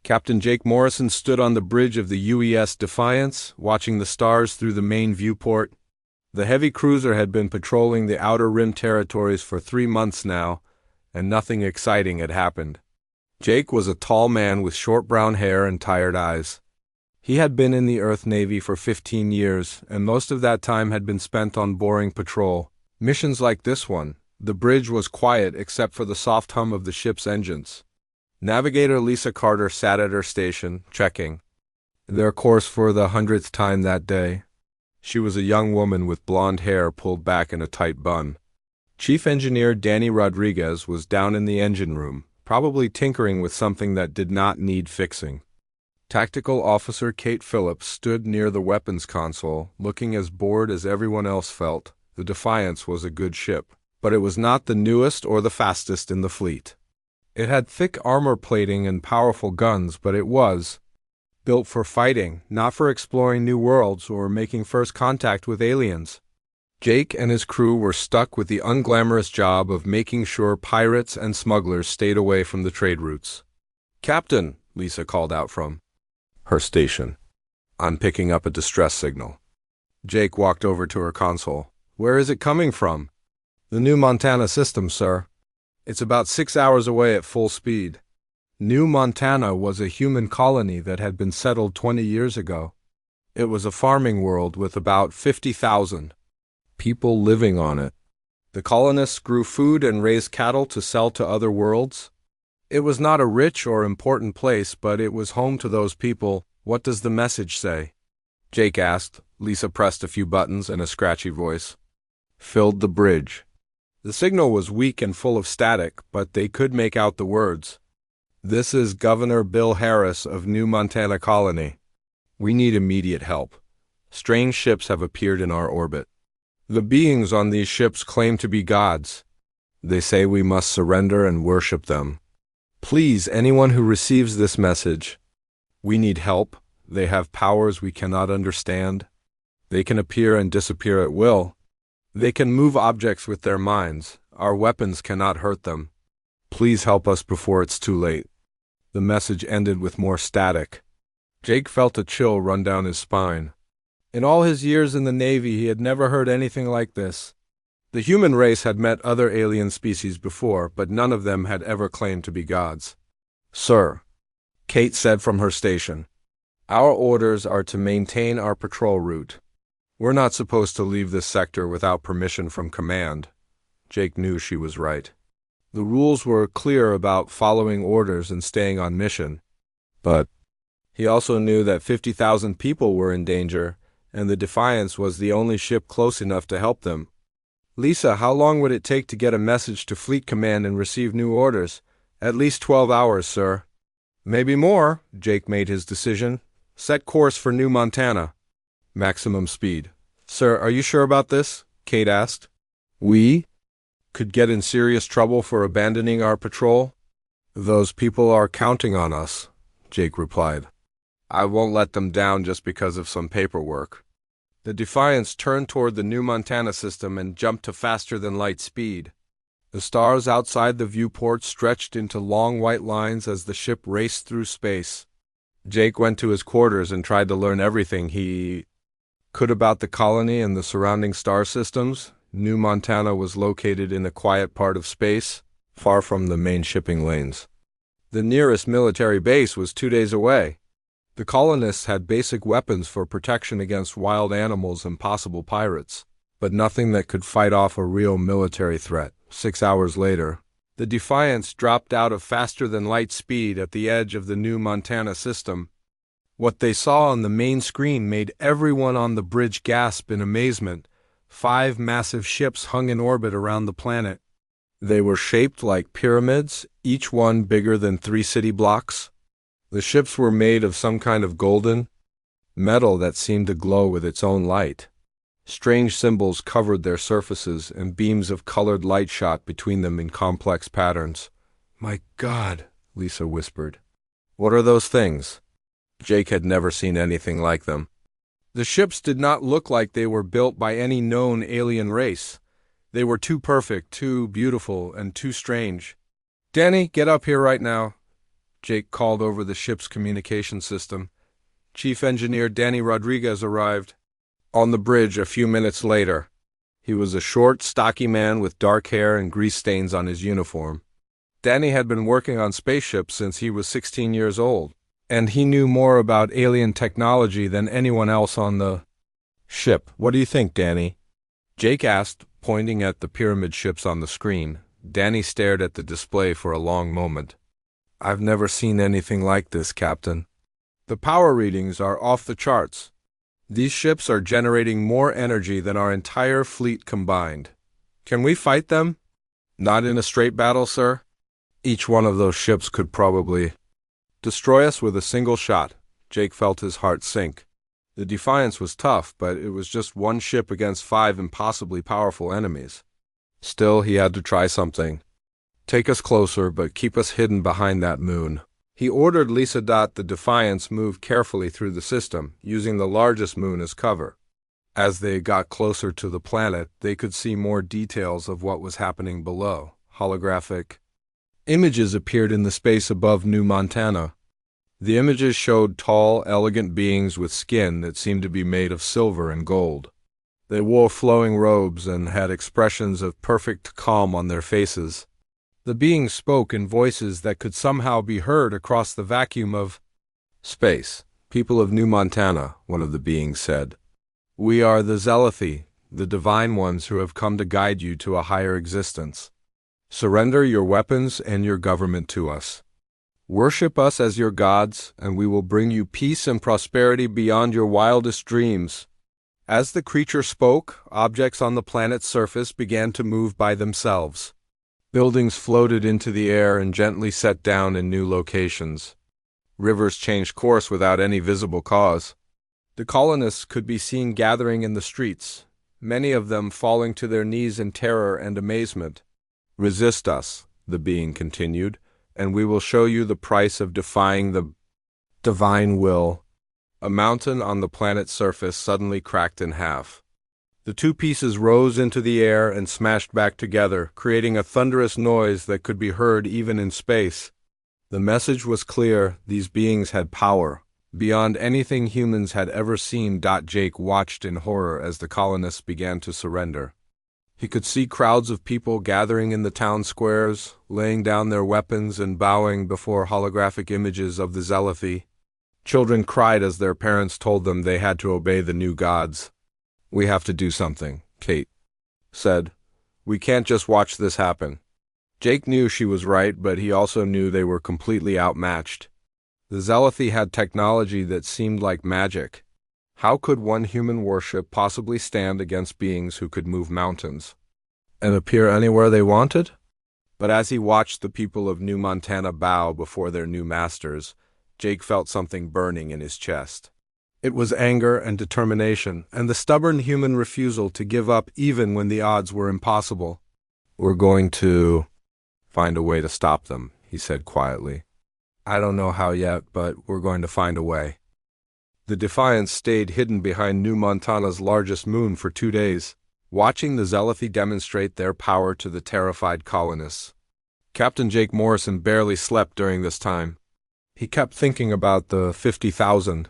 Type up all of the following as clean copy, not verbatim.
Captain Jake Morrison stood on the bridge of the UES Defiance, watching the stars through the main viewport. The heavy cruiser had been patrolling the Outer Rim territories for 3 months now, and nothing exciting had happened. Jake was a tall man with short brown hair and tired eyes. He had been in the Earth Navy for 15 years, and most of that time had been spent on boring patrol missions like this one. The bridge was quiet except for the soft hum of the ship's engines. Navigator Lisa Carter sat at her station, checking their course for the 100th time that day. She was a young woman with blonde hair pulled back in a tight bun. Chief Engineer Danny Rodriguez was down in the engine room, probably tinkering with something that did not need fixing. Tactical Officer Kate Phillips stood near the weapons console, looking as bored as everyone else felt. The Defiance was a good ship, but it was not the newest or the fastest in the fleet. It had thick armor plating and powerful guns, but it was built for fighting, not for exploring new worlds or making first contact with aliens. Jake and his crew were stuck with the unglamorous job of making sure pirates and smugglers stayed away from the trade routes. "Captain," Lisa called out from her station. "I'm picking up a distress signal." Jake walked over to her console. "Where is it coming from?" "The New Montana system, sir. It's about 6 hours away at full speed." New Montana was a human colony that had been settled 20 years ago. It was a farming world with about 50,000 people living on it. The colonists grew food and raised cattle to sell to other worlds. It was not a rich or important place, but it was home to those people. "What does the message say?" Jake asked. Lisa pressed a few buttons and a scratchy voice filled the bridge. The signal was weak and full of static, but they could make out the words. "This is Governor Bill Harris of New Montana Colony. We need immediate help. Strange ships have appeared in our orbit. The beings on these ships claim to be gods. They say we must surrender and worship them. Please, anyone who receives this message. We need help. They have powers we cannot understand. They can appear and disappear at will. They can move objects with their minds. Our weapons cannot hurt them. Please help us before it's too late." The message ended with more static. Jake felt a chill run down his spine. In all his years in the Navy, he had never heard anything like this. The human race had met other alien species before, but none of them had ever claimed to be gods. "Sir," Kate said from her station, "our orders are to maintain our patrol route. We're not supposed to leave this sector without permission from command." Jake knew she was right. The rules were clear about following orders and staying on mission. But he also knew that 50,000 people were in danger, and the Defiance was the only ship close enough to help them. "Lisa, how long would it take to get a message to Fleet Command and receive new orders?" "At least 12 hours, sir." "Maybe more." Jake made his decision. "Set course for New Montana. Maximum speed." "Sir, are you sure about this?" Kate asked. "We could get in serious trouble for abandoning our patrol." "Those people are counting on us," Jake replied. "I won't let them down just because of some paperwork." The Defiance turned toward the New Montana system and jumped to faster-than-light speed. The stars outside the viewport stretched into long white lines as the ship raced through space. Jake went to his quarters and tried to learn everything he could about the colony and the surrounding star systems. New Montana was located in a quiet part of space, far from the main shipping lanes. The nearest military base was 2 days away. The colonists had basic weapons for protection against wild animals and possible pirates, but nothing that could fight off a real military threat. 6 hours later, the Defiance dropped out of faster-than-light speed at the edge of the New Montana system. What they saw on the main screen made everyone on the bridge gasp in amazement. 5 massive ships hung in orbit around the planet. They were shaped like pyramids, each one bigger than 3 city blocks. The ships were made of some kind of golden metal that seemed to glow with its own light. Strange symbols covered their surfaces, and beams of colored light shot between them in complex patterns. "My God," Lisa whispered. "What are those things?" Jake had never seen anything like them. The ships did not look like they were built by any known alien race. They were too perfect, too beautiful, and too strange. "Danny, get up here right now." Jake called over the ship's communication system. Chief Engineer Danny Rodriguez arrived on the bridge a few minutes later. He was a short, stocky man with dark hair and grease stains on his uniform. Danny had been working on spaceships since he was 16 years old, and he knew more about alien technology than anyone else on the ship. "What do you think, Danny?" Jake asked, pointing at the pyramid ships on the screen. Danny stared at the display for a long moment. "I've never seen anything like this, Captain. The power readings are off the charts. These ships are generating more energy than our entire fleet combined. Can we fight them?" "Not in a straight battle, sir. Each one of those ships could probably destroy us with a single shot." Jake felt his heart sink. The Defiance was tough, but it was just one ship against 5 impossibly powerful enemies. Still, he had to try something. "Take us closer, but keep us hidden behind that moon." He ordered Lisa. The Defiance moved carefully through the system, using the largest moon as cover. As they got closer to the planet, they could see more details of what was happening below. Holographic images appeared in the space above New Montana. The images showed tall, elegant beings with skin that seemed to be made of silver and gold. They wore flowing robes and had expressions of perfect calm on their faces. The beings spoke in voices that could somehow be heard across the vacuum of space. "People of New Montana," one of the beings said. "We are the Zelathi, the divine ones who have come to guide you to a higher existence. Surrender your weapons and your government to us. Worship us as your gods, and we will bring you peace and prosperity beyond your wildest dreams." As the creature spoke, objects on the planet's surface began to move by themselves. Buildings floated into the air and gently set down in new locations. Rivers changed course without any visible cause. The colonists could be seen gathering in the streets, many of them falling to their knees in terror and amazement. "Resist us," the being continued, "and we will show you the price of defying the divine will." A mountain on the planet's surface suddenly cracked in half. The two pieces rose into the air and smashed back together, creating a thunderous noise that could be heard even in space. The message was clear: these beings had power, beyond anything humans had ever seen. Jake watched in horror as the colonists began to surrender. He could see crowds of people gathering in the town squares, laying down their weapons and bowing before holographic images of the Zelathi. Children cried as their parents told them they had to obey the new gods. "We have to do something," Kate said. "We can't just watch this happen." Jake knew she was right, but he also knew they were completely outmatched. The Zelathi had technology that seemed like magic. How could one human warship possibly stand against beings who could move mountains and appear anywhere they wanted? But as he watched the people of New Montana bow before their new masters, Jake felt something burning in his chest. It was anger and determination, and the stubborn human refusal to give up even when the odds were impossible. "We're going to find a way to stop them," he said quietly. "I don't know how yet, but we're going to find a way." The Defiance stayed hidden behind New Montana's largest moon for 2 days, watching the Zelathi demonstrate their power to the terrified colonists. Captain Jake Morrison barely slept during this time. He kept thinking about the 50,000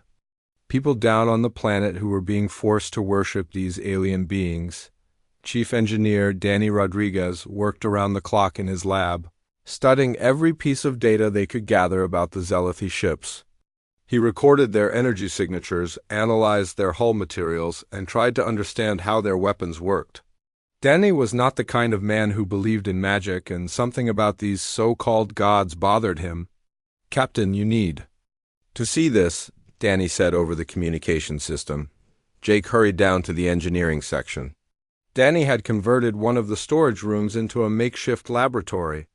people down on the planet who were being forced to worship these alien beings. Chief Engineer Danny Rodriguez worked around the clock in his lab, studying every piece of data they could gather about the Zelathi ships. He recorded their energy signatures, analyzed their hull materials, and tried to understand how their weapons worked. Danny was not the kind of man who believed in magic, and something about these so-called gods bothered him. "Captain, you need to see this," Danny said over the communication system. Jake hurried down to the engineering section. Danny had converted one of the storage rooms into a makeshift laboratory.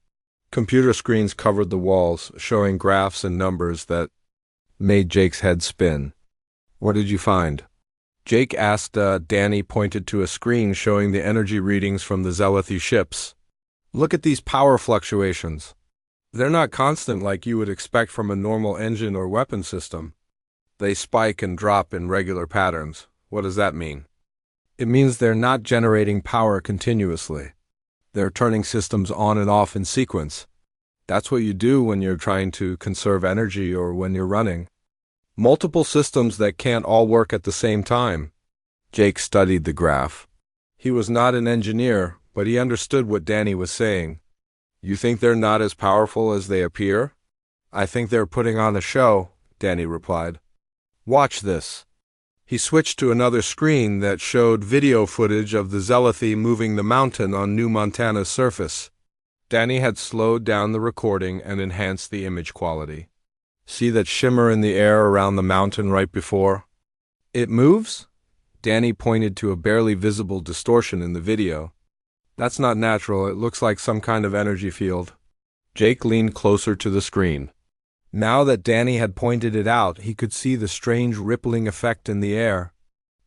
Computer screens covered the walls, showing graphs and numbers that made Jake's head spin. "What did you find?" Jake asked. Danny pointed to a screen showing the energy readings from the Zelathi ships. "Look at these power fluctuations. They're not constant like you would expect from a normal engine or weapon system. They spike and drop in regular patterns." "What does that mean?" "It means they're not generating power continuously. They're turning systems on and off in sequence. That's what you do when you're trying to conserve energy or when you're running multiple systems that can't all work at the same time. Jake studied the graph. He was not an engineer, but he understood what Danny was saying. You think they're not as powerful as they appear? I think they're putting on a show, Danny replied. Watch this. He switched to another screen that showed video footage of the Zealothi moving the mountain on New Montana's surface. Danny had slowed down the recording and enhanced the image quality. See that shimmer in the air around the mountain right before it moves? Danny pointed to a barely visible distortion in the video. That's not natural, it looks like some kind of energy field. Jake leaned closer to the screen. Now that Danny had pointed it out, he could see the strange rippling effect in the air.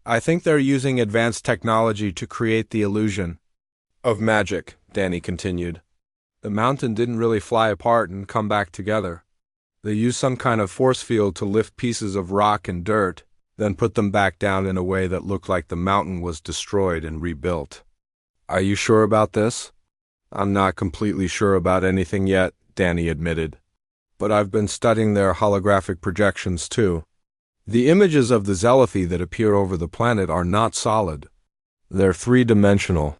I think they're using advanced technology to create the illusion of magic, Danny continued. The mountain didn't really fly apart and come back together. They used some kind of force field to lift pieces of rock and dirt, then put them back down in a way that looked like the mountain was destroyed and rebuilt. Are you sure about this? I'm not completely sure about anything yet, Danny admitted. But I've been studying their holographic projections too. The images of the Zealothi that appear over the planet are not solid. They're three-dimensional.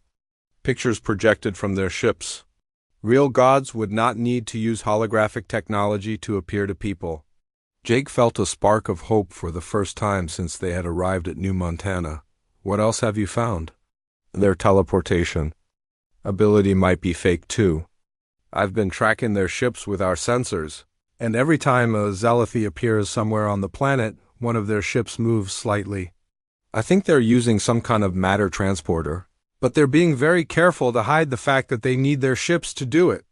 Pictures projected from their ships. Real gods would not need to use holographic technology to appear to people. Jake felt a spark of hope for the first time since they had arrived at New Montana. What else have you found? Their teleportation ability might be fake too. I've been tracking their ships with our sensors, and every time a Zealothi appears somewhere on the planet, one of their ships moves slightly. I think they're using some kind of matter transporter, but they're being very careful to hide the fact that they need their ships to do it.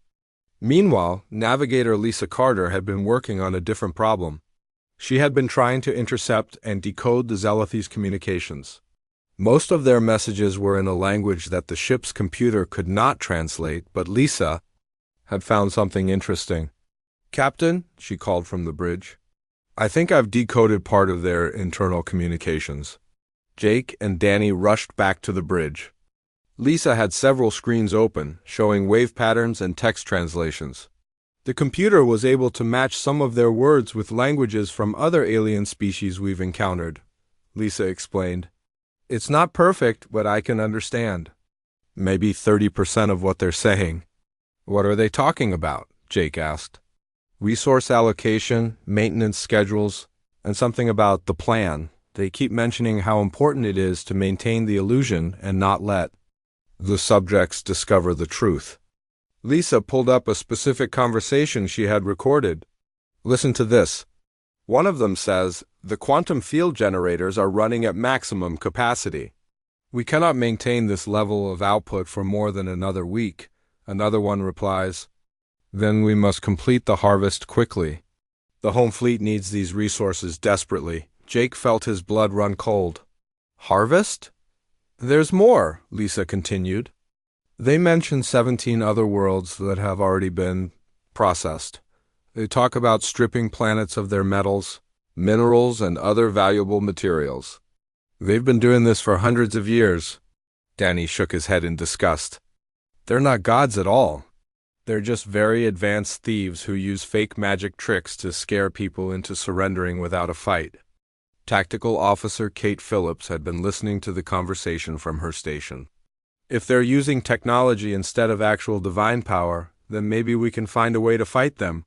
Meanwhile, navigator Lisa Carter had been working on a different problem. She had been trying to intercept and decode the Zealothi's communications. Most of their messages were in a language that the ship's computer could not translate, but Lisa had found something interesting. Captain, she called from the bridge, I think I've decoded part of their internal communications. Jake and Danny rushed back to the bridge. Lisa had several screens open, showing wave patterns and text translations. The computer was able to match some of their words with languages from other alien species we've encountered, Lisa explained. It's not perfect, but I can understand. Maybe 30% of what they're saying. What are they talking about? Jake asked. Resource allocation, maintenance schedules, and something about the plan. They keep mentioning how important it is to maintain the illusion and not let the subjects discover the truth. Lisa pulled up a specific conversation she had recorded. Listen to this. One of them says, the quantum field generators are running at maximum capacity. We cannot maintain this level of output for more than another week. Another one replies, then we must complete the harvest quickly. The home fleet needs these resources desperately. Jake felt his blood run cold. Harvest? There's more, Lisa continued. They mention 17 other worlds that have already been processed. They talk about stripping planets of their metals, minerals, and other valuable materials. They've been doing this for hundreds of years. Danny shook his head in disgust. They're not gods at all. They're just very advanced thieves who use fake magic tricks to scare people into surrendering without a fight. Tactical Officer Kate Phillips had been listening to the conversation from her station. If they're using technology instead of actual divine power, then maybe we can find a way to fight them.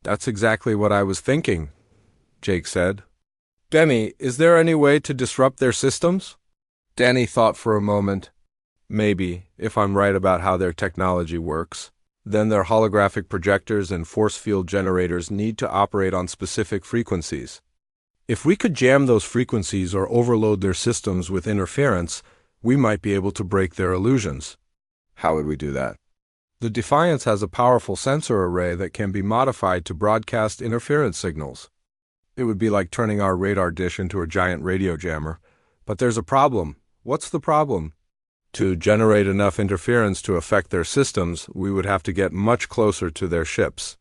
That's exactly what I was thinking, Jake said. Danny, is there any way to disrupt their systems? Danny thought for a moment. Maybe, if I'm right about how their technology works. Then their holographic projectors and force field generators need to operate on specific frequencies. If we could jam those frequencies or overload their systems with interference, we might be able to break their illusions. How would we do that? The Defiance has a powerful sensor array that can be modified to broadcast interference signals. It would be like turning our radar dish into a giant radio jammer. But there's a problem. What's the problem? To generate enough interference to affect their systems, we would have to get much closer to their ships.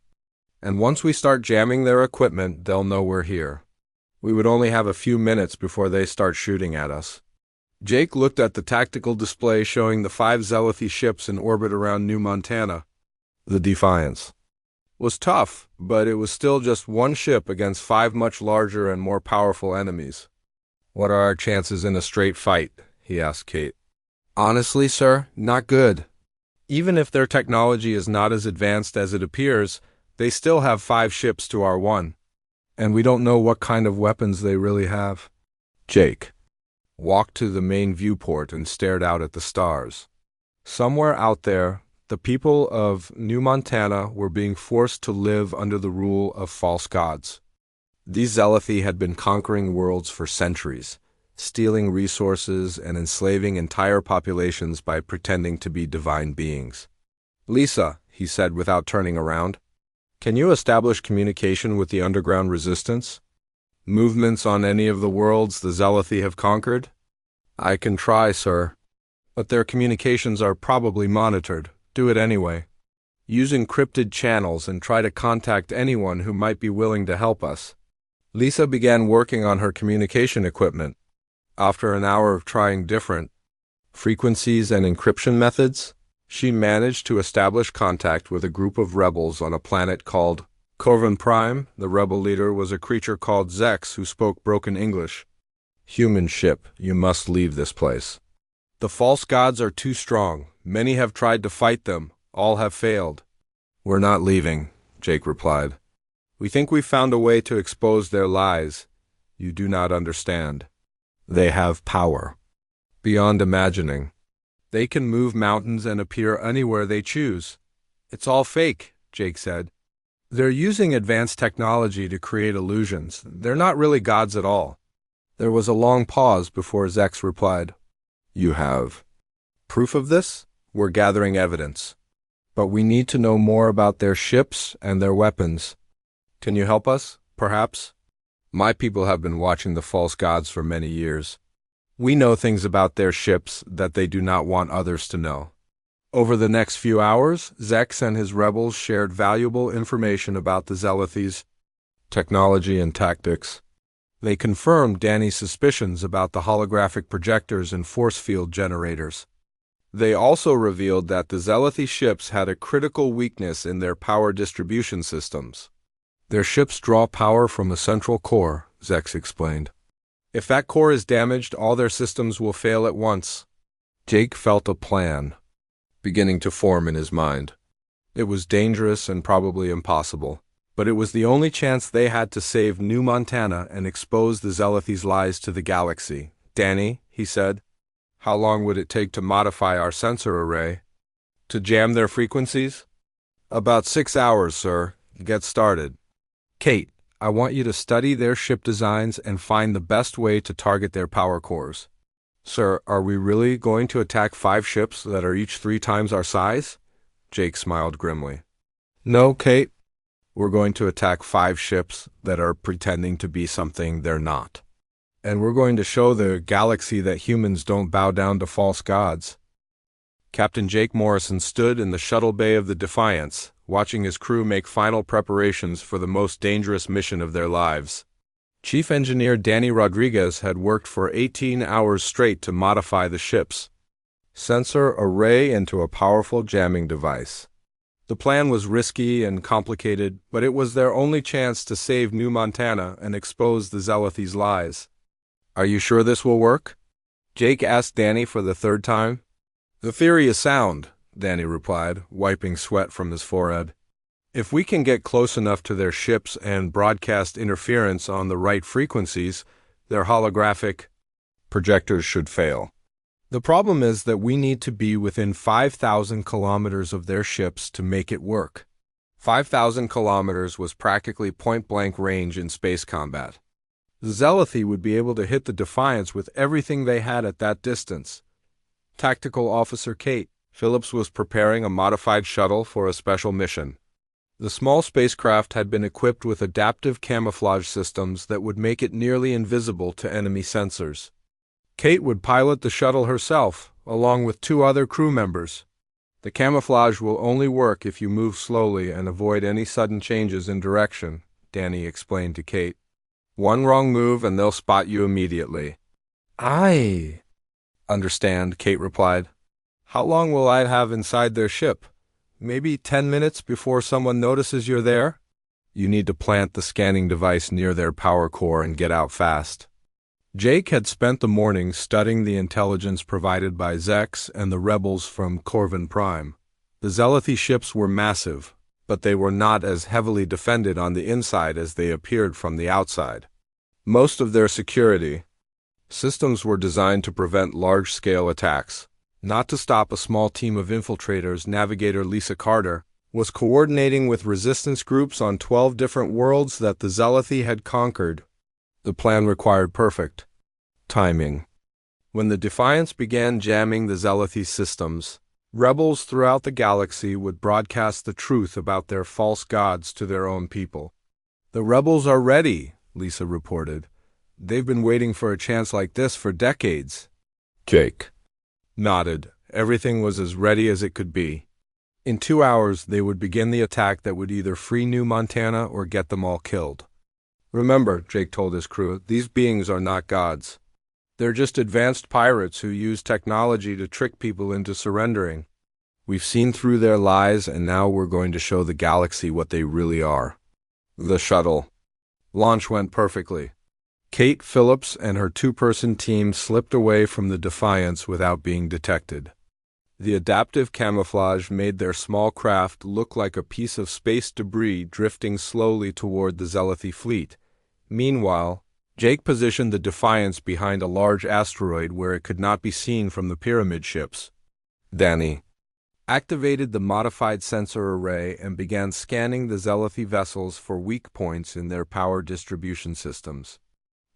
And once we start jamming their equipment, they'll know we're here. We would only have a few minutes before they start shooting at us. Jake looked at the tactical display showing the 5 Zealothi ships in orbit around New Montana. The Defiance. was tough, but it was still just one ship against 5 much larger and more powerful enemies. "What are our chances in a straight fight?" he asked Kate. "Honestly, sir, not good. Even if their technology is not as advanced as it appears, they still have 5 ships to our 1. And we don't know what kind of weapons they really have." Jake walked to the main viewport and stared out at the stars. Somewhere out there, the people of New Montana were being forced to live under the rule of false gods. These Zealothi had been conquering worlds for centuries, stealing resources and enslaving entire populations by pretending to be divine beings. "Lisa," he said without turning around, "can you establish communication with the underground resistance? Movements on any of the worlds the Zealothi have conquered?" "I can try, sir. But their communications are probably monitored. Do it anyway. Use encrypted channels and try to contact anyone who might be willing to help us." Lisa began working on her communication equipment. After an hour of trying different frequencies and encryption methods, she managed to establish contact with a group of rebels on a planet called Corvin Prime. The rebel leader was a creature called Zex who spoke broken English. "Human ship, you must leave this place. The false gods are too strong. Many have tried to fight them. All have failed." "We're not leaving," Jake replied. "We think we've found a way to expose their lies. You do not understand. They have power beyond imagining. They can move mountains and appear anywhere they choose." "It's all fake," Jake said. "They're using advanced technology to create illusions. They're not really gods at all." There was a long pause before Zex replied, "You have proof of this? We're gathering evidence. But we need to know more about their ships and their weapons. Can you help us, perhaps? My people have been watching the false gods for many years. We know things about their ships that they do not want others to know." Over the next few hours, Zex and his rebels shared valuable information about the Zealothi's technology and tactics. They confirmed Danny's suspicions about the holographic projectors and force field generators. They also revealed that the Zealothi ships had a critical weakness in their power distribution systems. "Their ships draw power from a central core," Zex explained. "If that core is damaged, all their systems will fail at once." Jake felt a plan beginning to form in his mind. It was dangerous and probably impossible, but it was the only chance they had to save New Montana and expose the Zealothi's lies to the galaxy. "Danny," he said, "how long would it take to modify our sensor array? To jam their frequencies?" "About 6 hours, sir. Get started." "Kate, I want you to study their ship designs and find the best way to target their power cores." "Sir, are we really going to attack 5 ships that are each 3 times our size?" Jake smiled grimly. "No, Kate. We're going to attack 5 ships that are pretending to be something they're not. And we're going to show the galaxy that humans don't bow down to false gods." Captain Jake Morrison stood in the shuttle bay of the Defiance, watching his crew make final preparations for the most dangerous mission of their lives. Chief Engineer Danny Rodriguez had worked for 18 hours straight to modify the ship's sensor array into a powerful jamming device. The plan was risky and complicated, but it was their only chance to save New Montana and expose the Zealothi's lies. "Are you sure this will work?" Jake asked Danny for the 3rd time. "The theory is sound," Danny replied, wiping sweat from his forehead. "If we can get close enough to their ships and broadcast interference on the right frequencies, their holographic projectors should fail. The problem is that we need to be within 5,000 kilometers of their ships to make it work." 5,000 kilometers was practically point-blank range in space combat. The Zealothi would be able to hit the Defiance with everything they had at that distance. Tactical Officer Kate Phillips was preparing a modified shuttle for a special mission. The small spacecraft had been equipped with adaptive camouflage systems that would make it nearly invisible to enemy sensors. Kate would pilot the shuttle herself, along with 2 other crew members. "The camouflage will only work if you move slowly and avoid any sudden changes in direction," Danny explained to Kate. "One wrong move and they'll spot you immediately." "I understand," Kate replied. "How long will I have inside their ship?" Maybe 10 minutes before someone notices you're there? You need to plant the scanning device near their power core and get out fast. Jake had spent the morning studying the intelligence provided by Zex and the rebels from Corvin Prime. The Zealothi ships were massive, but they were not as heavily defended on the inside as they appeared from the outside. Most of their security systems were designed to prevent large-scale attacks. Not to stop a small team of infiltrators, Navigator Lisa Carter was coordinating with resistance groups on 12 different worlds that the Zealothi had conquered. The plan required perfect timing. When the Defiance began jamming the Zealothi systems, rebels throughout the galaxy would broadcast the truth about their false gods to their own people. "The rebels are ready," Lisa reported. "They've been waiting for a chance like this for decades." Jake nodded. Everything was as ready as it could be. In 2 hours, they would begin the attack that would either free New Montana or get them all killed. "Remember," Jake told his crew, "these beings are not gods. They're just advanced pirates who use technology to trick people into surrendering. We've seen through their lies, and now we're going to show the galaxy what they really are." The shuttle launch went perfectly. Kate Phillips and her two-person team slipped away from the Defiance without being detected. The adaptive camouflage made their small craft look like a piece of space debris drifting slowly toward the Zealothi fleet. Meanwhile, Jake positioned the Defiance behind a large asteroid where it could not be seen from the pyramid ships. Danny activated the modified sensor array and began scanning the Zealothi vessels for weak points in their power distribution systems.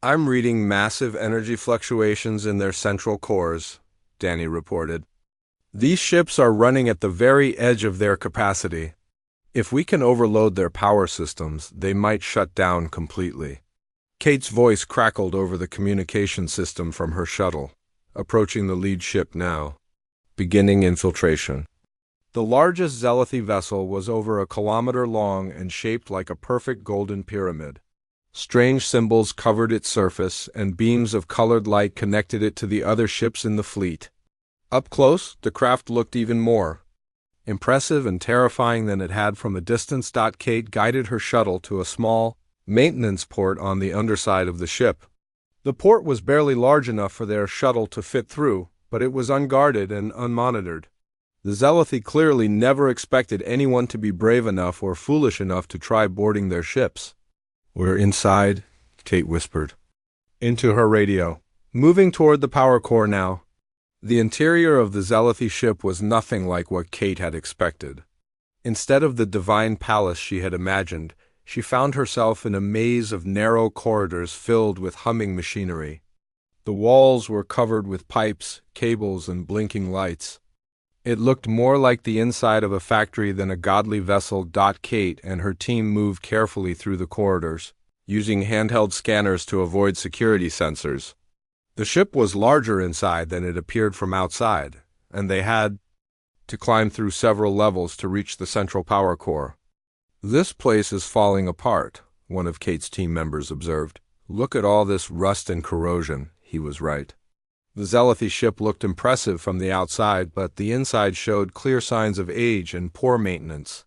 "I'm reading massive energy fluctuations in their central cores," Danny reported. "These ships are running at the very edge of their capacity. If we can overload their power systems, they might shut down completely." Kate's voice crackled over the communication system from her shuttle. "Approaching the lead ship now. Beginning infiltration." The largest Zealothi vessel was over 1 kilometer long and shaped like a perfect golden pyramid. Strange symbols covered its surface, and beams of colored light connected it to the other ships in the fleet. Up close, the craft looked even more impressive and terrifying than it had from a distance. Kate guided her shuttle to a small maintenance port on the underside of the ship. The port was barely large enough for their shuttle to fit through, but it was unguarded and unmonitored. The Zealothi clearly never expected anyone to be brave enough or foolish enough to try boarding their ships. "We're inside," Kate whispered into her radio. "Moving toward the power core now." The interior of the Zealothi ship was nothing like what Kate had expected. Instead of the divine palace she had imagined, she found herself in a maze of narrow corridors filled with humming machinery. The walls were covered with pipes, cables, and blinking lights. It looked more like the inside of a factory than a godly vessel. Kate and her team moved carefully through the corridors, using handheld scanners to avoid security sensors. The ship was larger inside than it appeared from outside, and they had to climb through several levels to reach the central power core. "This place is falling apart," one of Kate's team members observed. "Look at all this rust and corrosion." He was right. The Zealothi ship looked impressive from the outside, but the inside showed clear signs of age and poor maintenance.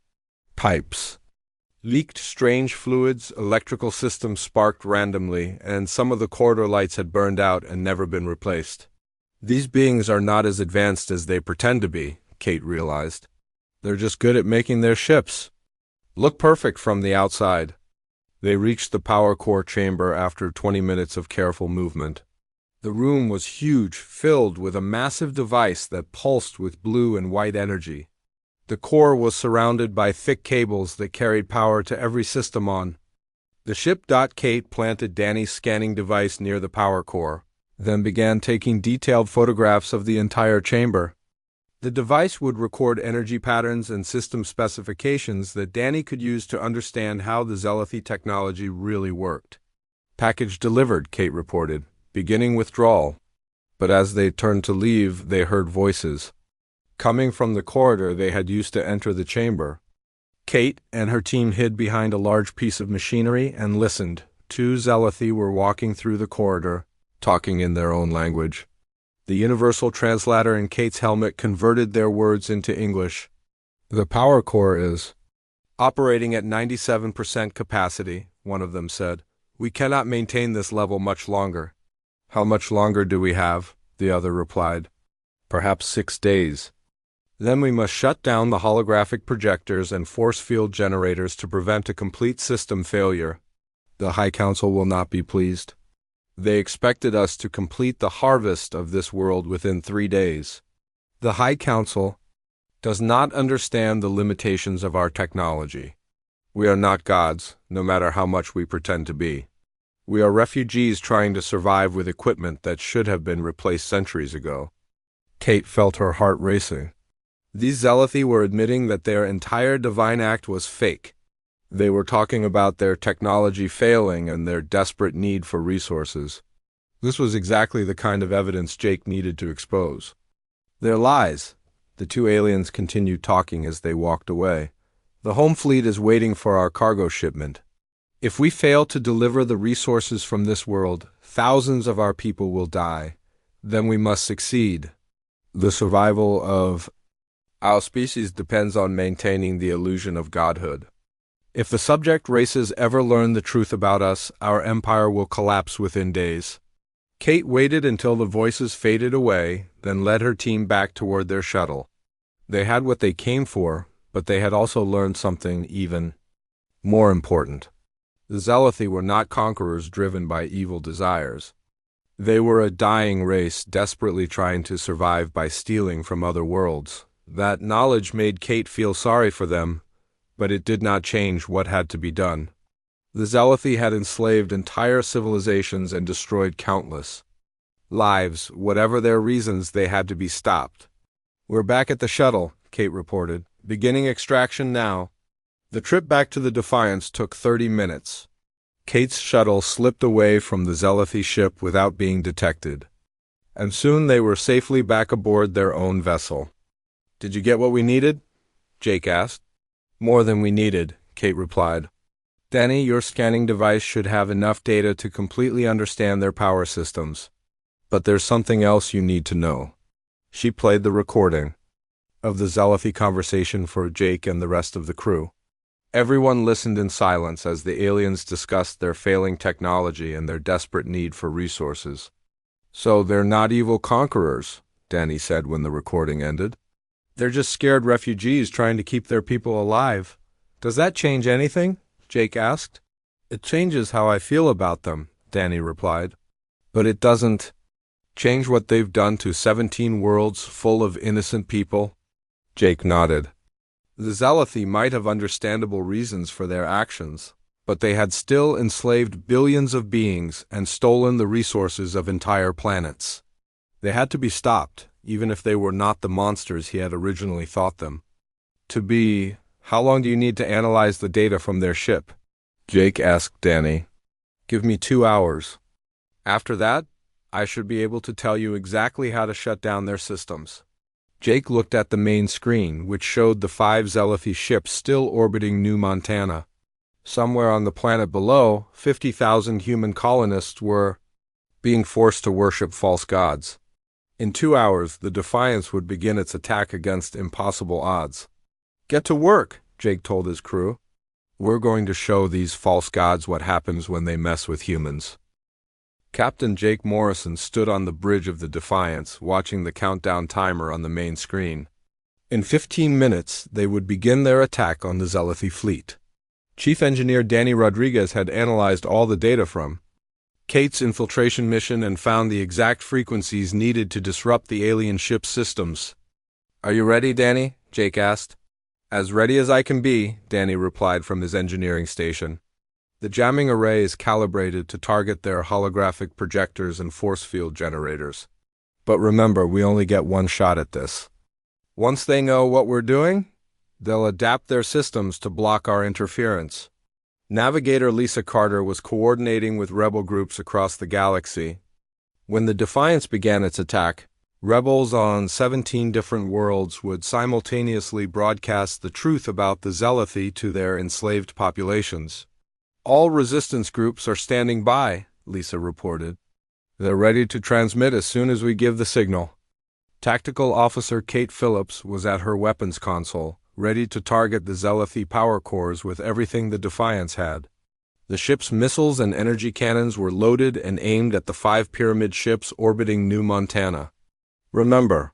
Pipes leaked strange fluids, electrical systems sparked randomly, and some of the corridor lights had burned out and never been replaced. "These beings are not as advanced as they pretend to be," Kate realized. "They're just good at making their ships look perfect from the outside." They reached the power core chamber after 20 minutes of careful movement. The room was huge, filled with a massive device that pulsed with blue and white energy. The core was surrounded by thick cables that carried power to every system on the ship. Kate planted Danny's scanning device near the power core, then began taking detailed photographs of the entire chamber. The device would record energy patterns and system specifications that Danny could use to understand how the Zealothi technology really worked. "Package delivered," Kate reported, "beginning withdrawal." But as they turned to leave, they heard voices coming from the corridor they had used to enter the chamber. Kate and her team hid behind a large piece of machinery and listened. 2 Zealothi were walking through the corridor, talking in their own language. The universal translator in Kate's helmet converted their words into English. The power core is operating at 97% capacity, one of them said. We cannot maintain this level much longer. How much longer do we have? The other replied. Perhaps 6 days. Then we must shut down the holographic projectors and force field generators to prevent a complete system failure. The High Council will not be pleased. They expected us to complete the harvest of this world within 3 days. The High Council does not understand the limitations of our technology. We are not gods, no matter how much we pretend to be. We are refugees trying to survive with equipment that should have been replaced centuries ago. Kate felt her heart racing. These Zealothi were admitting that their entire divine act was fake. They were talking about their technology failing and their desperate need for resources. This was exactly the kind of evidence Jake needed to expose. They're lies. The two aliens continued talking as they walked away. The home fleet is waiting for our cargo shipment. If we fail to deliver the resources from this world, thousands of our people will die. Then we must succeed. The survival of our species depends on maintaining the illusion of godhood. If the subject races ever learn the truth about us, our empire will collapse within days. Kate waited until the voices faded away, then led her team back toward their shuttle. They had what they came for, but they had also learned something even more important. The Zealothi were not conquerors driven by evil desires. They were a dying race desperately trying to survive by stealing from other worlds. That knowledge made Kate feel sorry for them, but it did not change what had to be done. The Zealothi had enslaved entire civilizations and destroyed countless lives. Whatever their reasons, they had to be stopped. We're back at the shuttle, Kate reported. Beginning extraction now. The trip back to the Defiance took 30 minutes. Kate's shuttle slipped away from the Zealothi ship without being detected, and soon they were safely back aboard their own vessel. Did you get what we needed? Jake asked. More than we needed, Kate replied. Danny, your scanning device should have enough data to completely understand their power systems. But there's something else you need to know. She played the recording of the Zealothi conversation for Jake and the rest of the crew. Everyone listened in silence as the aliens discussed their failing technology and their desperate need for resources. So they're not evil conquerors, Danny said when the recording ended. They're just scared refugees trying to keep their people alive. Does that change anything? Jake asked. It changes how I feel about them, Danny replied. But it doesn't change what they've done to 17 worlds full of innocent people. Jake nodded. The Zealothi might have understandable reasons for their actions, but they had still enslaved billions of beings and stolen the resources of entire planets. They had to be stopped, even if they were not the monsters he had originally thought them to be. How long do you need to analyze the data from their ship? Jake asked Danny. Give me 2 hours. After that, I should be able to tell you exactly how to shut down their systems. Jake looked at the main screen, which showed the 5 Zealothi ships still orbiting New Montana. Somewhere on the planet below, 50,000 human colonists were being forced to worship false gods. In 2 hours, the Defiance would begin its attack against impossible odds. Get to work, Jake told his crew. We're going to show these false gods what happens when they mess with humans. Captain Jake Morrison stood on the bridge of the Defiance, watching the countdown timer on the main screen. In 15 minutes, they would begin their attack on the Zealothi fleet. Chief Engineer Danny Rodriguez had analyzed all the data from Kate's infiltration mission and found the exact frequencies needed to disrupt the alien ship's systems. Are you ready, Danny? Jake asked. As ready as I can be, Danny replied from his engineering station. The jamming array is calibrated to target their holographic projectors and force field generators. But remember, we only get one shot at this. Once they know what we're doing, they'll adapt their systems to block our interference. Navigator Lisa Carter was coordinating with rebel groups across the galaxy. When the Defiance began its attack, rebels on 17 different worlds would simultaneously broadcast the truth about the Zealothi to their enslaved populations. All resistance groups are standing by, Lisa reported. They're ready to transmit as soon as we give the signal. Tactical Officer Kate Phillips was at her weapons console, ready to target the Zealothi power cores with everything the Defiance had. The ship's missiles and energy cannons were loaded and aimed at the 5 pyramid ships orbiting New Montana. "Remember,"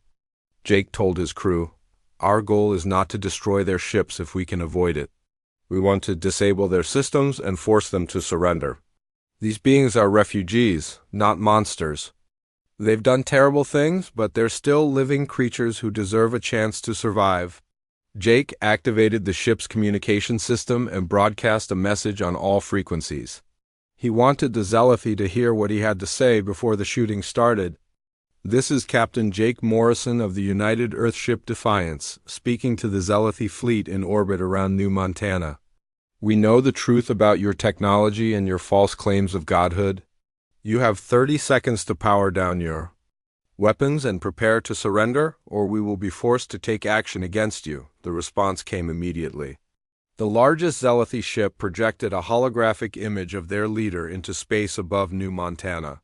Jake told his crew, "our goal is not to destroy their ships if we can avoid it. We want to disable their systems and force them to surrender. These beings are refugees, not monsters. They've done terrible things, but they're still living creatures who deserve a chance to survive." Jake activated the ship's communication system and broadcast a message on all frequencies. He wanted the Zealothi to hear what he had to say before the shooting started. "This is Captain Jake Morrison of the United Earthship Defiance, speaking to the Zealothi fleet in orbit around New Montana. We know the truth about your technology and your false claims of godhood. You have 30 seconds to power down your weapons and prepare to surrender, or we will be forced to take action against you." The response came immediately. The largest Zealothi ship projected a holographic image of their leader into space above New Montana.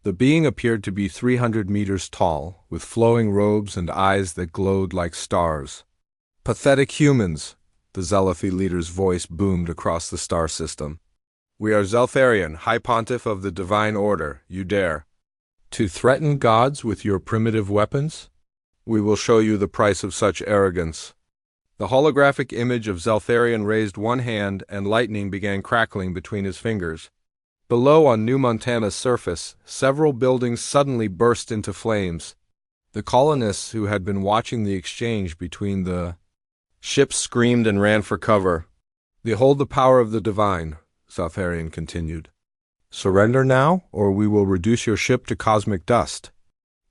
The being appeared to be 300 meters tall, with flowing robes and eyes that glowed like stars. "Pathetic humans," the Zealothi leader's voice boomed across the star system. "We are Zeltharion, High Pontiff of the Divine Order. You dare to threaten gods with your primitive weapons? We will show you the price of such arrogance." The holographic image of Zeltharion raised one hand, and lightning began crackling between his fingers. Below, on New Montana's surface, several buildings suddenly burst into flames. The colonists who had been watching the exchange between the ships screamed and ran for cover. "Behold the power of the divine," Zeltharion continued. "Surrender now, or we will reduce your ship to cosmic dust."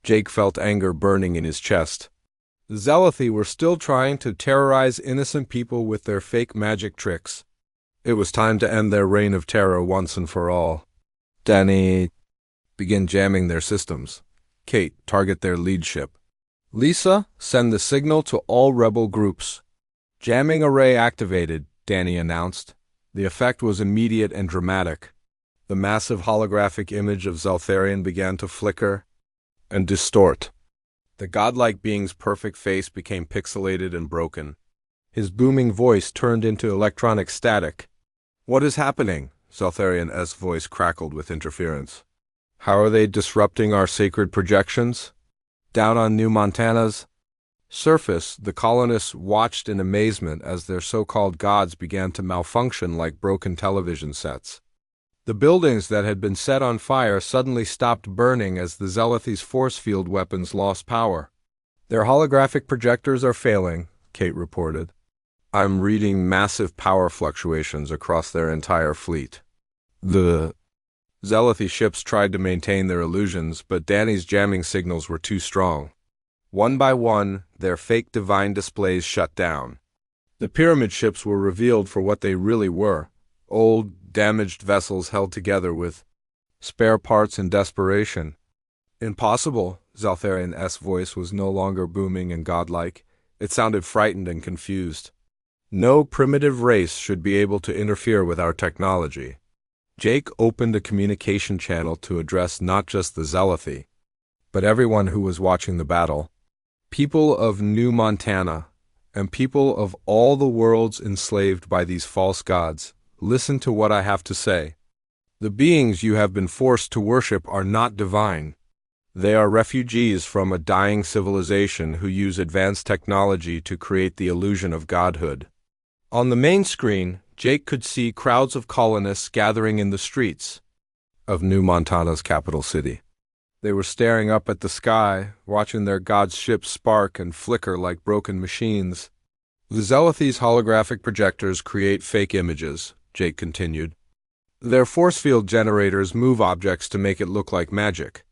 Jake felt anger burning in his chest. The Zealothi were still trying to terrorize innocent people with their fake magic tricks. It was time to end their reign of terror once and for all. "Danny, begin jamming their systems. Kate, target their lead ship. Lisa, send the signal to all rebel groups." "Jamming array activated," Danny announced. The effect was immediate and dramatic. The massive holographic image of Zeltharion began to flicker and distort. The godlike being's perfect face became pixelated and broken. His booming voice turned into electronic static. "What is happening?" Zeltharion's voice crackled with interference. "How are they disrupting our sacred projections?" Down on New Montana's surface, the colonists watched in amazement as their so-called gods began to malfunction like broken television sets. The buildings that had been set on fire suddenly stopped burning as the Zealothi's force field weapons lost power. "Their holographic projectors are failing," Kate reported. "I'm reading massive power fluctuations across their entire fleet." The Zealothi ships tried to maintain their illusions, but Danny's jamming signals were too strong. One by one, their fake divine displays shut down. The pyramid ships were revealed for what they really were: old, damaged vessels held together with spare parts in desperation. "Impossible," Zeltharion's voice was no longer booming and godlike. It sounded frightened and confused. "No primitive race should be able to interfere with our technology." Jake opened a communication channel to address not just the Zealothi, but everyone who was watching the battle. "People of New Montana, and people of all the worlds enslaved by these false gods, listen to what I have to say. The beings you have been forced to worship are not divine. They are refugees from a dying civilization who use advanced technology to create the illusion of godhood." On the main screen, Jake could see crowds of colonists gathering in the streets of New Montana's capital city. They were staring up at the sky, watching their god's ships spark and flicker like broken machines. "The Zealothi's holographic projectors create fake images," Jake continued. "Their force field generators move objects to make it look like magic.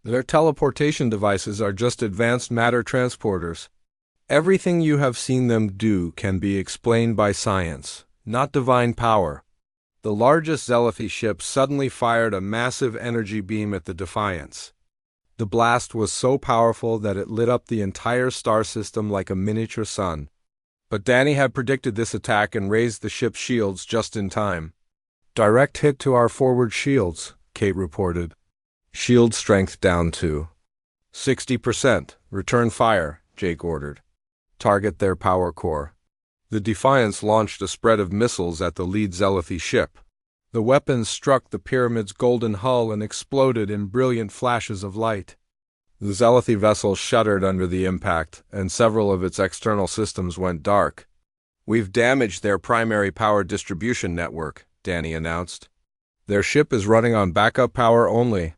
Their teleportation devices are just advanced matter transporters. Everything you have seen them do can be explained by science, not divine power." The largest Zealothi ship suddenly fired a massive energy beam at the Defiance. The blast was so powerful that it lit up the entire star system like a miniature sun. But Danny had predicted this attack and raised the ship's shields just in time. "Direct hit to our forward shields," Kate reported. "Shield strength down to 60%. Return fire," Jake ordered. "Target their power core." The Defiance launched a spread of missiles at the lead Zelethi ship. The weapons struck the pyramid's golden hull and exploded in brilliant flashes of light. The Zelethi vessel shuddered under the impact, and several of its external systems went dark. "We've damaged their primary power distribution network," Danny announced. "Their ship is running on backup power only."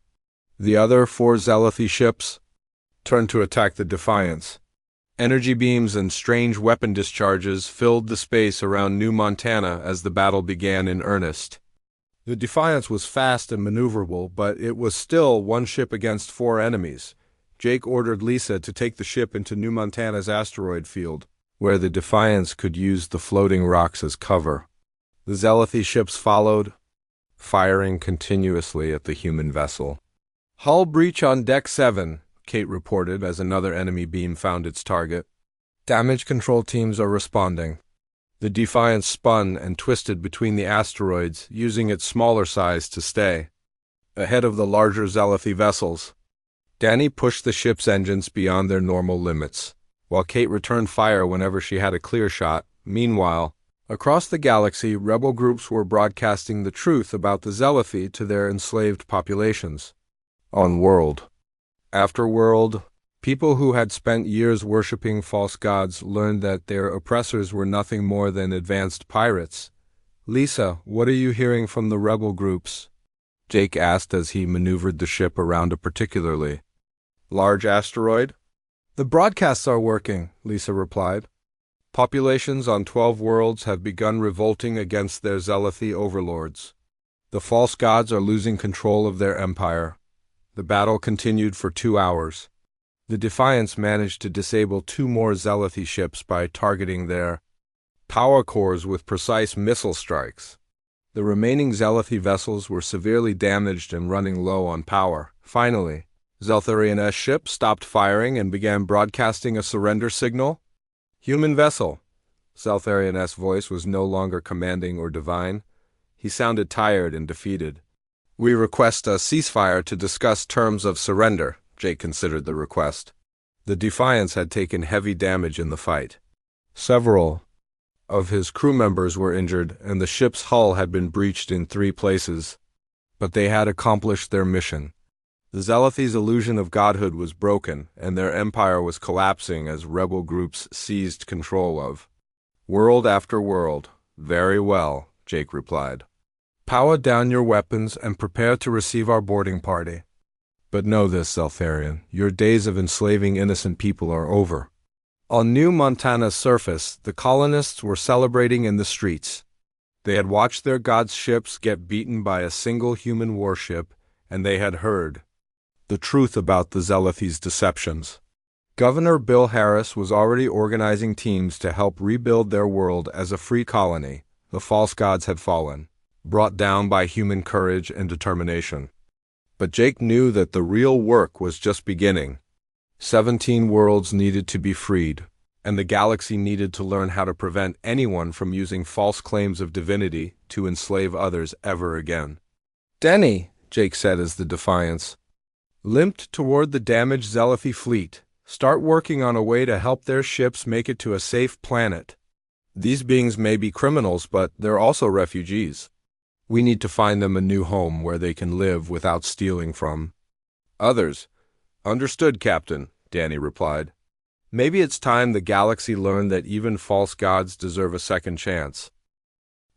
The other 4 Zelethi ships turned to attack the Defiance. Energy beams and strange weapon discharges filled the space around New Montana as the battle began in earnest. The Defiance was fast and maneuverable, but it was still one ship against 4 enemies. Jake ordered Lisa to take the ship into New Montana's asteroid field, where the Defiance could use the floating rocks as cover. The Zelethi ships followed, firing continuously at the human vessel. "Hull breach on Deck 7, Kate reported as another enemy beam found its target. "Damage control teams are responding." The Defiance spun and twisted between the asteroids, using its smaller size to stay ahead of the larger Zelethi vessels. Danny pushed the ship's engines beyond their normal limits, while Kate returned fire whenever she had a clear shot. Meanwhile, across the galaxy, rebel groups were broadcasting the truth about the Zelethi to their enslaved populations. On world after world, people who had spent years worshipping false gods learned that their oppressors were nothing more than advanced pirates. "Lisa, what are you hearing from the rebel groups?" Jake asked as he maneuvered the ship around a particularly large asteroid. "The broadcasts are working," Lisa replied. "Populations on 12 worlds have begun revolting against their Zelethi overlords. The false gods are losing control of their empire." The battle continued for 2 hours. The Defiance managed to disable 2 more Zelethi ships by targeting their power cores with precise missile strikes. The remaining Zelethi vessels were severely damaged and running low on power. Finally, Zeltharian's ship stopped firing and began broadcasting a surrender signal. "Human vessel." Zeltharian's voice was no longer commanding or divine. He sounded tired and defeated. "We request a ceasefire to discuss terms of surrender." Jake considered the request. The Defiance had taken heavy damage in the fight. Several of his crew members were injured, and the ship's hull had been breached in 3 places. But they had accomplished their mission. The Zelethi's illusion of godhood was broken, and their empire was collapsing as rebel groups seized control of world after world. "Very well," Jake replied. "Power down your weapons and prepare to receive our boarding party. But know this, Zeltharian, your days of enslaving innocent people are over." On New Montana's surface, the colonists were celebrating in the streets. They had watched their god's ships get beaten by a single human warship, and they had heard the truth about the Zelethi's deceptions. Governor Bill Harris was already organizing teams to help rebuild their world as a free colony. The false gods had fallen, brought down by human courage and determination. But Jake knew that the real work was just beginning. 17 worlds needed to be freed, and the galaxy needed to learn how to prevent anyone from using false claims of divinity to enslave others ever again. "Denny," Jake said as the Defiance limped toward the damaged Zelethi fleet, "start working on a way to help their ships make it to a safe planet. These beings may be criminals, but they're also refugees. We need to find them a new home where they can live without stealing from others." "Understood, Captain," Danny replied. "Maybe it's time the galaxy learned that even false gods deserve a second chance."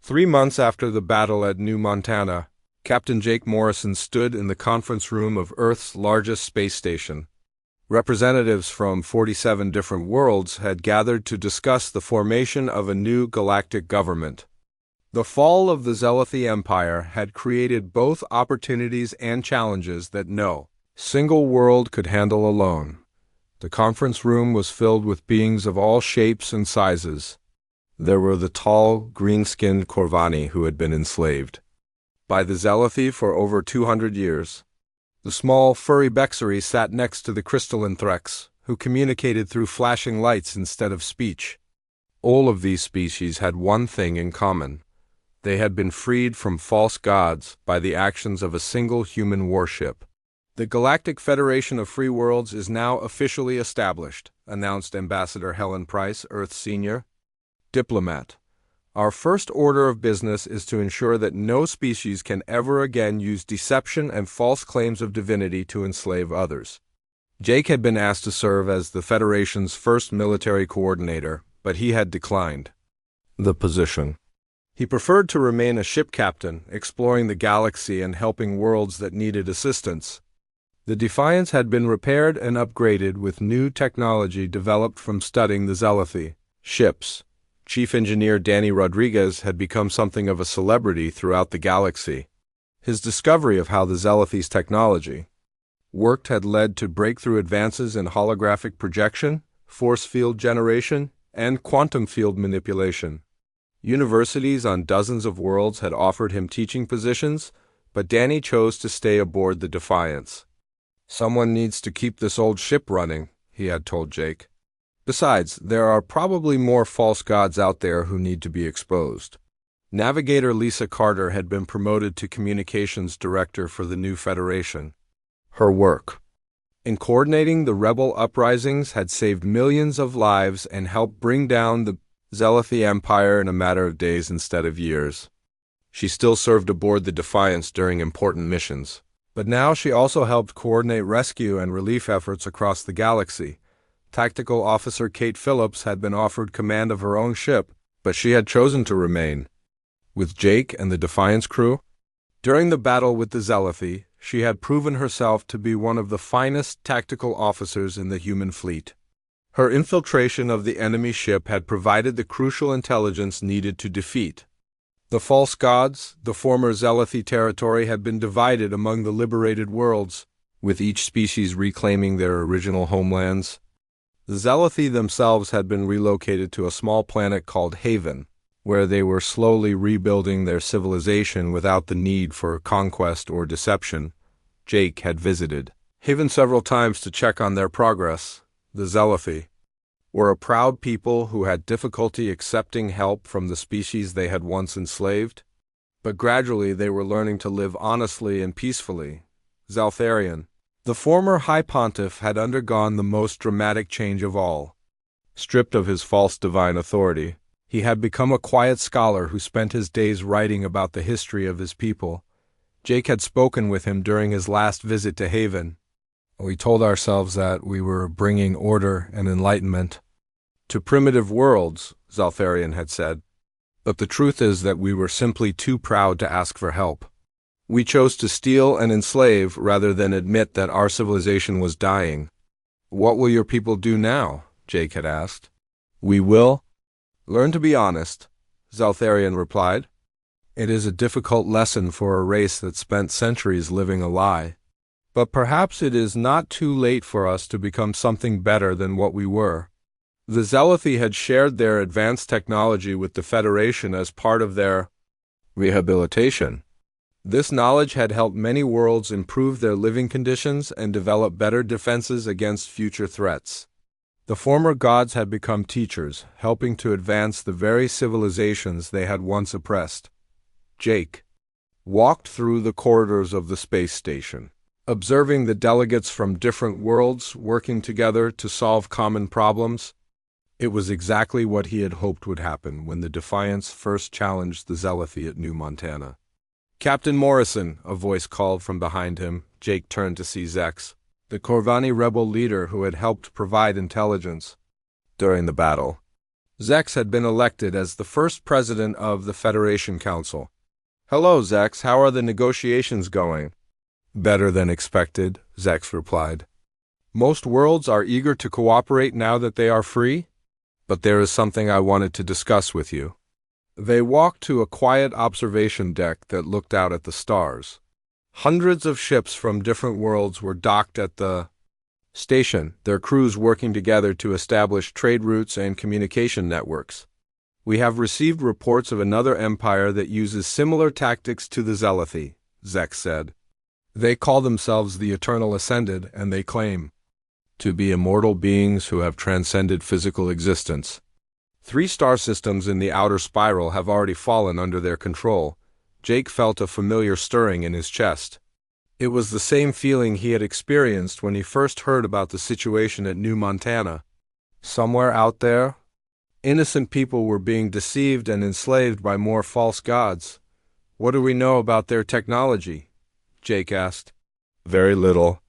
3 months after the battle at New Montana, Captain Jake Morrison stood in the conference room of Earth's largest space station. Representatives from 47 different worlds had gathered to discuss the formation of a new galactic government. The fall of the Zelethi Empire had created both opportunities and challenges that no single world could handle alone. The conference room was filled with beings of all shapes and sizes. There were the tall, green-skinned Corvani who had been enslaved by the Zelethi for over 200 years. The small, furry Bexari sat next to the crystalline Threx, who communicated through flashing lights instead of speech. All of these species had one thing in common. They had been freed from false gods by the actions of a single human warship. "The Galactic Federation of Free Worlds is now officially established," announced Ambassador Helen Price, Earth Senior. Diplomat. Our first order of business is to ensure that no species can ever again use deception and false claims of divinity to enslave others. Jake had been asked to serve as the Federation's first military coordinator, but he had declined the position. He preferred to remain a ship captain, exploring the galaxy and helping worlds that needed assistance. The Defiance had been repaired and upgraded with new technology developed from studying the Zelethi ships. Chief Engineer Danny Rodriguez had become something of a celebrity throughout the galaxy. His discovery of how the Zelethi's technology worked had led to breakthrough advances in holographic projection, force field generation, and quantum field manipulation. Universities on dozens of worlds had offered him teaching positions, but Danny chose to stay aboard the Defiance. "Someone needs to keep this old ship running," he had told Jake. "Besides, there are probably more false gods out there who need to be exposed." Navigator Lisa Carter had been promoted to Communications Director for the new Federation. Her work in coordinating the rebel uprisings had saved millions of lives and helped bring down the Zelethi Empire in a matter of days instead of years. She still served aboard the Defiance during important missions, but now she also helped coordinate rescue and relief efforts across the galaxy. Tactical Officer Kate Phillips had been offered command of her own ship, but she had chosen to remain with Jake and the Defiance crew. During the battle with the Zelethi, she had proven herself to be one of the finest tactical officers in the human fleet. Her infiltration of the enemy ship had provided the crucial intelligence needed to defeat the false gods. The former Zelethi territory had been divided among the liberated worlds, with each species reclaiming their original homelands. The Zelethi themselves had been relocated to a small planet called Haven, where they were slowly rebuilding their civilization without the need for conquest or deception. Jake had visited Haven several times to check on their progress. The Zelethi were a proud people who had difficulty accepting help from the species they had once enslaved, but gradually they were learning to live honestly and peacefully. Zaltharian, the former High Pontiff, had undergone the most dramatic change of all. Stripped of his false divine authority, he had become a quiet scholar who spent his days writing about the history of his people. Jake had spoken with him during his last visit to Haven. "We told ourselves that we were bringing order and enlightenment to primitive worlds," Zaltharian had said. "But the truth is that we were simply too proud to ask for help. We chose to steal and enslave rather than admit that our civilization was dying." "What will your people do now?" Jake had asked. "We will learn to be honest," Zaltharian replied. "It is a difficult lesson for a race that spent centuries living a lie. But perhaps it is not too late for us to become something better than what we were." The Zelethi had shared their advanced technology with the Federation as part of their rehabilitation. This knowledge had helped many worlds improve their living conditions and develop better defenses against future threats. The former gods had become teachers, helping to advance the very civilizations they had once oppressed. Jake walked through the corridors of the space station, observing the delegates from different worlds working together to solve common problems. It was exactly what he had hoped would happen when the Defiance first challenged the Zelethi at New Montana. "Captain Morrison," a voice called from behind him. Jake turned to see Zex, the Corvani rebel leader who had helped provide intelligence during the battle. Zex had been elected as the first president of the Federation Council. "Hello, Zex. How are the negotiations going?" "Better than expected," Zex replied. "Most worlds are eager to cooperate now that they are free, but there is something I wanted to discuss with you." They walked to a quiet observation deck that looked out at the stars. Hundreds of ships from different worlds were docked at the station, their crews working together to establish trade routes and communication networks. "We have received reports of another empire that uses similar tactics to the Zelethi," Zex said. "They call themselves the Eternal Ascended, and they claim to be immortal beings who have transcended physical existence. 3 star systems in the outer spiral have already fallen under their control." Jake felt a familiar stirring in his chest. It was the same feeling he had experienced when he first heard about the situation at New Montana. Somewhere out there, Innocent people were being deceived and enslaved by more false gods. What do we know about their technology? Jake asked. Very little.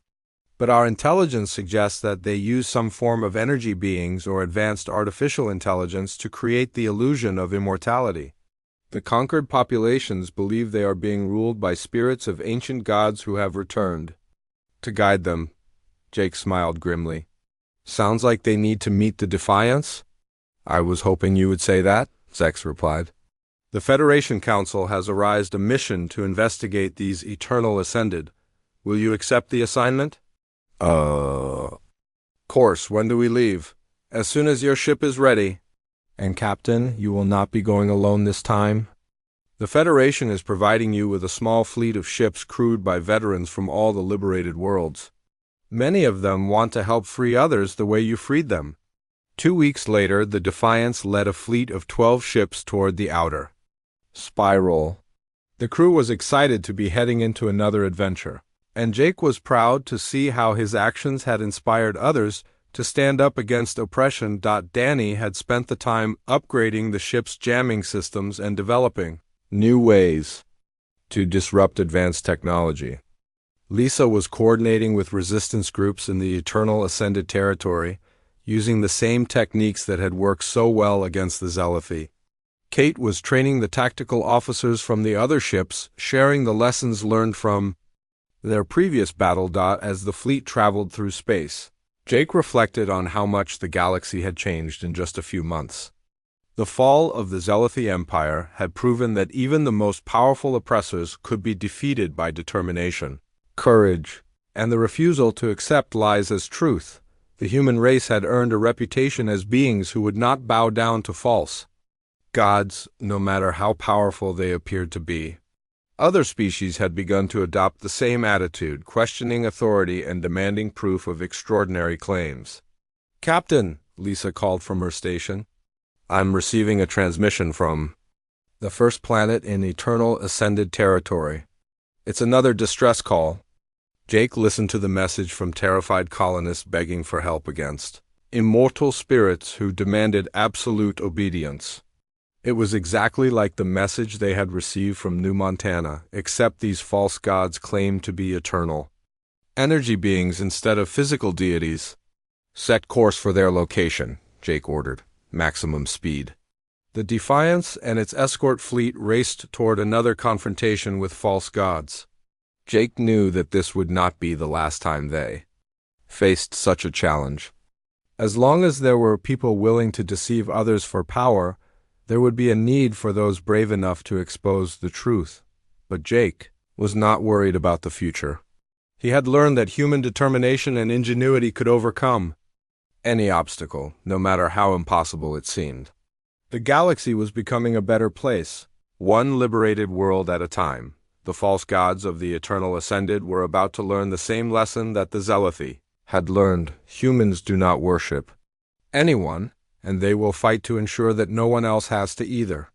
But our intelligence suggests that they use some form of energy beings or advanced artificial intelligence to create the illusion of immortality. The conquered populations believe they are being ruled by spirits of ancient gods who have returned to guide them. Jake smiled grimly. Sounds like they need to meet the Defiance? I was hoping you would say that, Zex replied. The Federation Council has arised a mission to investigate these Eternal Ascended. Will you accept the assignment? Course, when do we leave? As soon as your ship is ready. And Captain, you will not be going alone this time? The Federation is providing you with a small fleet of ships crewed by veterans from all the liberated worlds. Many of them want to help free others the way you freed them. 2 weeks later, the Defiance led a fleet of 12 ships toward the outer spiral. The crew was excited to be heading into another adventure, and Jake was proud to see how his actions had inspired others to stand up against oppression. Danny had spent the time upgrading the ship's jamming systems and developing new ways to disrupt advanced technology. Lisa was coordinating with resistance groups in the Eternal Ascended territory, using the same techniques that had worked so well against the Zealothy. Kate was training the tactical officers from the other ships, sharing the lessons learned from their previous battle. As the fleet traveled through space, Jake reflected on how much the galaxy had changed in just a few months. The fall of the Zealothy Empire had proven that even the most powerful oppressors could be defeated by determination, courage, and the refusal to accept lies as truth. The human race had earned a reputation as beings who would not bow down to false gods, no matter how powerful they appeared to be. Other species had begun to adopt the same attitude, questioning authority and demanding proof of extraordinary claims. Captain, Lisa called from her station. I'm receiving a transmission from the first planet in Eternal Ascended territory. It's another distress call. Jake listened to the message from terrified colonists begging for help against immortal spirits who demanded absolute obedience. It was exactly like the message they had received from New Montana, except these false gods claimed to be eternal energy beings instead of physical deities. Set course for their location, Jake ordered. Maximum speed. The Defiance and its escort fleet raced toward another confrontation with false gods. Jake knew that this would not be the last time they faced such a challenge. As long as there were people willing to deceive others for power, there would be a need for those brave enough to expose the truth. But Jake was not worried about the future. He had learned that human determination and ingenuity could overcome any obstacle, no matter how impossible it seemed. The galaxy was becoming a better place, one liberated world at a time. The false gods of the Eternal Ascended were about to learn the same lesson that the Zealothy had learned. Humans do not worship anyone, and they will fight to ensure that no one else has to either.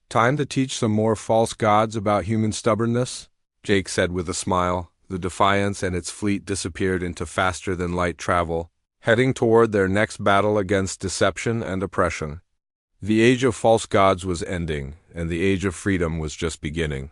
Time to teach some more false gods about human stubbornness, Jake said with a smile. The Defiance and its fleet disappeared into faster-than-light travel, heading toward their next battle against deception and oppression. The age of false gods was ending, and the age of freedom was just beginning.